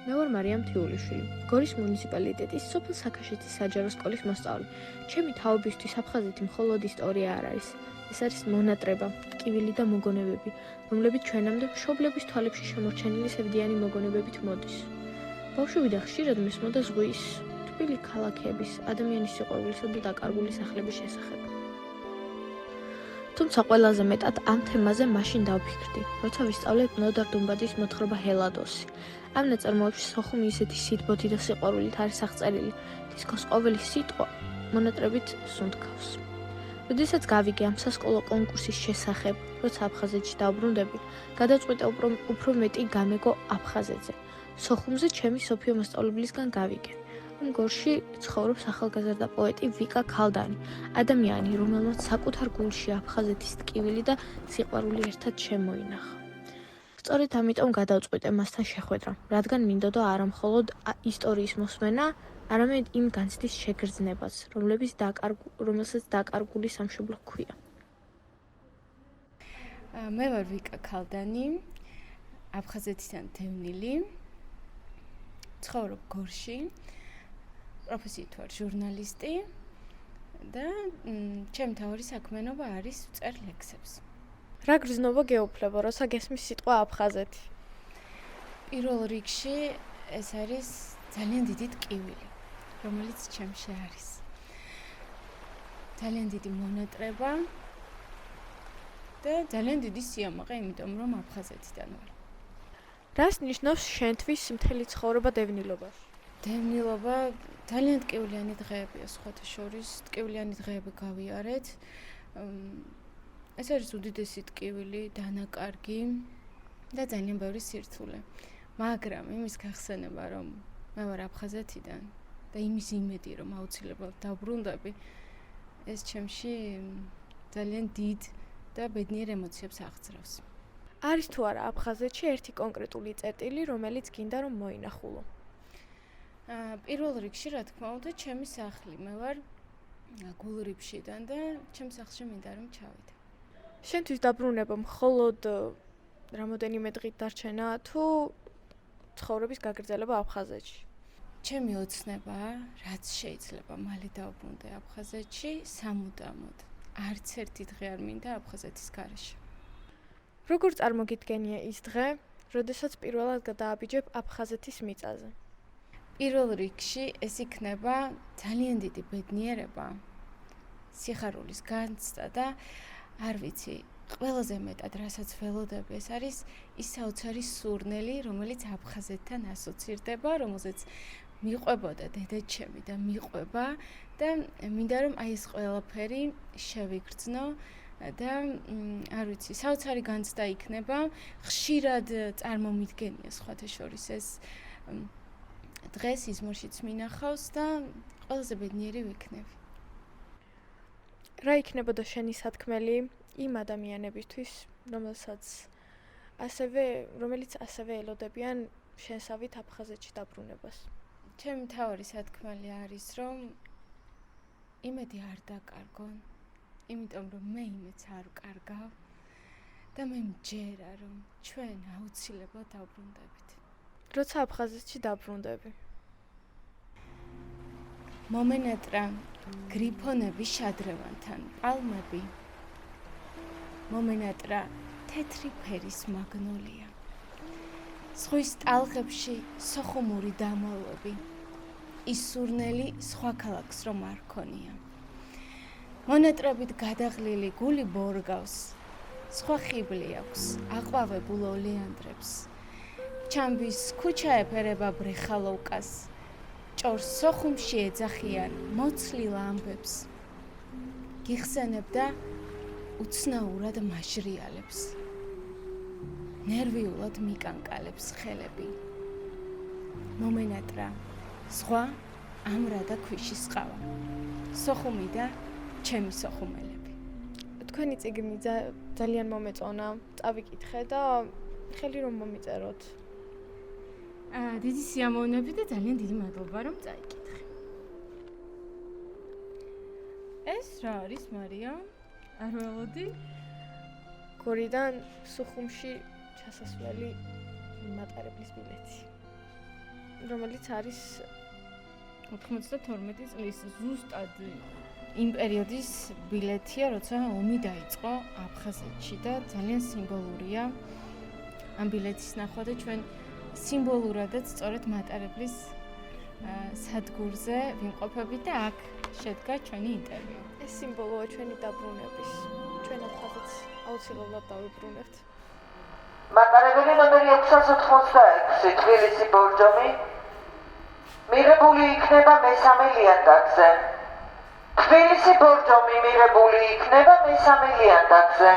მე ვარ მარიამ თიულიშვილი, გორის მუნიციპალიტეტის სოფელ საქაშეთის საჯარო სკოლის მოსწავლე. ჩემი თაობისთვის აფხაზეთი მხოლოდ ისტორია არ არის. ეს არის მონატრება, ტკივილი და მოგონებები, რომლებიც ჩვენამდე მშობლების თვალებში შემორჩენილი სევდიანი მოგონებებით მოდის. ბავშვები და ხშირად მესმოდა ზღვის, თბილი ქალაქების, ადამიანის სიყვარულისა და დაკარგული სახლების შესახებ. თუმცა ყველაზე მეტად ამ თემაზე მაშინ დავფიქრდი, როცა ვისწავლეთ ნოდარ დუმბაძის მოთხრობა ჰელადოსი. ამ ნაწარმოებში სოხუმი ისეთი სიტბოთი და სიყვარულით არის აღწერილი, თითქოს ყოველი სიტყვა მონატრებით სუნთქავს. როდესაც გავიგე ამ სასკოლო კონკურსის შესახებ, როცა აფხაზეთში დავბრუნდები, გადაწყვიტე უფრო მეტი გამეგო აფხაზეთზე. სოხუმზე ჩემი სოფიო მასწავლებლისგან გავიგე, რომ გორში ცხოვრობს ახალგაზრდა პოეტი ვიკა ქალდანი, ადამიანი, რომელმაც საკუთარ გულში აფხაზეთის ტკივილი და სიყვარული ერთად შემოინახა. სწორედ ამიტომ გადავწყვიტე მასთან შეხვედრა, რადგან მინდოდა არა მხოლოდ ისტორიის მოსმენა, არამედ იმ განცდის შეგრძნებაც, რომელსაც დაკარგული სამშობლო ჰქვია. მე ვარ ვიკა ქალდანი, აფხაზეთიდან დევნილი, ცხოვრობ გორში, პროფესიით ვარ ჟურნალისტი და ჩემი მთავარი საქმიანობა არის ვწერ ლექსებს. რა გრძნობა გეუფლებო, როცა გესმის სიტყვა აფხაზეთი? პირველ რიგში ეს არის ძალიან დიდი ტკივილი, რომელიც ჩემში არის. ძალიან დიდი მონატრება და ძალიან დიდი სიამაყე, იმიტომ რომ აფხაზეთიდან ვარ. რას ნიშნავს შენთვის მთელი ცხოვრება დევნილობაში? დევნილობა ძალიან ტკივილიანი დღეებია, სხვათა შორის ტკივილიანი დღეები გავიარეთ. ეს არის უდიდესი ტკივილი, დანაკარგი და ძალიან ბევრი სირთულე. მაგრამ იმის გახსენება, რომ მე ვარ აფხაზეთიდან და იმის იმედი, რომ აუცილებლად დავბრუნდები, ეს ჩემში ძალიან დიდ და ბედნიერ ემოციებს აღწევს. არის თუ არა აფხაზეთში ერთი კონკრეტული წერტილი, რომელიც გინდა რომ მოინახულო? პირველ რიგში, რა თქმა უნდა, ჩემი სახლი. მე ვარ გულრიფშიდან და ჩემ სახლში მინდა რომ ჩავიდე. შენთვის დაბრუნება მხოლოდ რამოდენიმე დღით დარჩენა თუ ცხოვრების გაგრძელება აფხაზეთში? ჩემი ოცნებაა, რაც შეიძლება მალე დავბრუნდე აფხაზეთში სამუდამოდ. არც ერთი დღე არ მინდა აფხაზეთის გარეშე. როგორ წარმოგიდგენია ის დღე, როდესაც პირველად გადააბიჯებ აფხაზეთის მიწაზე? პირველ რიგში ეს იქნება ძალიან დიდი ბედნიერება, სიხარულის განცდა და არ ვიცი, ყველაზე მეტად რასაც ველოდები, ეს არის ის საოცარი სურნელი, რომელიც აფხაზეთთან ასოცირდება, რომელზეც მიყვებოდა დედაჩემი და მიყვება და მინდა რომ აი ეს ყველაფერი შევიგრძნო და არ ვიცი, საოცარი განცდა იქნება, ხშირად წარმომიდგენია სხვათა შორის ეს დღეს იზმორშიც მინახავს და ყველაზე ბედნიერი ვიქნები. რა იქნებოდა შენი სათქმელი იმ ადამიანებისთვის, რომელიც ასევე ელოდებიან შენსავით აფხაზეთში დაბრუნებას? ჩემი მთავარი სათქმელი არის, რომ იმედი არ დაკარგონ, იმიტომ რომ მე იმედს არ ვკარგავ და მე მჯერა, რომ ჩვენ აუცილებლად დავბრუნდებით. როცა აფხაზეთში დაბრუნდები? მომენატრა გრიფონები შადრევანთან პალმები, მომენატრა თეთრი ფერის მაგნოლია, ზღვის ტალღებში სოხუმური დამალვები, ის სურნელი სხვა ქალაქს რომ არ ქონია. მონატრებით გადაღლილი გული ბორგავს, სხვა ხიბლი აქვს, აყვავებულ ოლეანდრებს, ჩამბის ქუჩა ეფერება ბრეხალოვკას, ჭორს სოხუმში ეძახიან მოცლილ ამბებს. გიხსენებდა უცნაურად მაჟრიალებს. ნერვიულად მიკანკალებს ხელები. მომენატრა სხვა ამრა და ქვიშის ყავა. სოხუმი და ჩემი სოხუმელები. თქვენი წიგნი ძალიან მომეწონა, წავიკითხე და ხელი რომ მომიწეროთ. დიდი სიამოვნები და ძალიან დიდი მადლობა რომ წაიკითხე. ეს რა არის მარია? არ ველოდი? გორიდან სოხუმში ჩასასვლელი მატარებლის ბილეთი, რომელიც არის 92 წლის ზუსტად იმ პერიოდის ბილეთია, როცა ომი დაიწყო აფხაზეთში და ძალიან სიმბოლურია ამ ბილეთის ნახვა და ჩვენ სიმბოლურადაც სწორედ მატარებლის სადგურზე ვიმყოფებით და აქ შედგა ჩვენი ინტერვიუ. ეს სიმბოლოა ჩვენი დაბრუნების. ჩვენ აფხაზეთს აუცილებლად დავიბრუნებთ. მატარებელი ნომერი 686 თბილისი ბორჯომი მიღებული იქნება მესამე ლიანდაგზე. თბილისი ბორჯომი მიღებული იქნება მესამე ლიანდაგზე.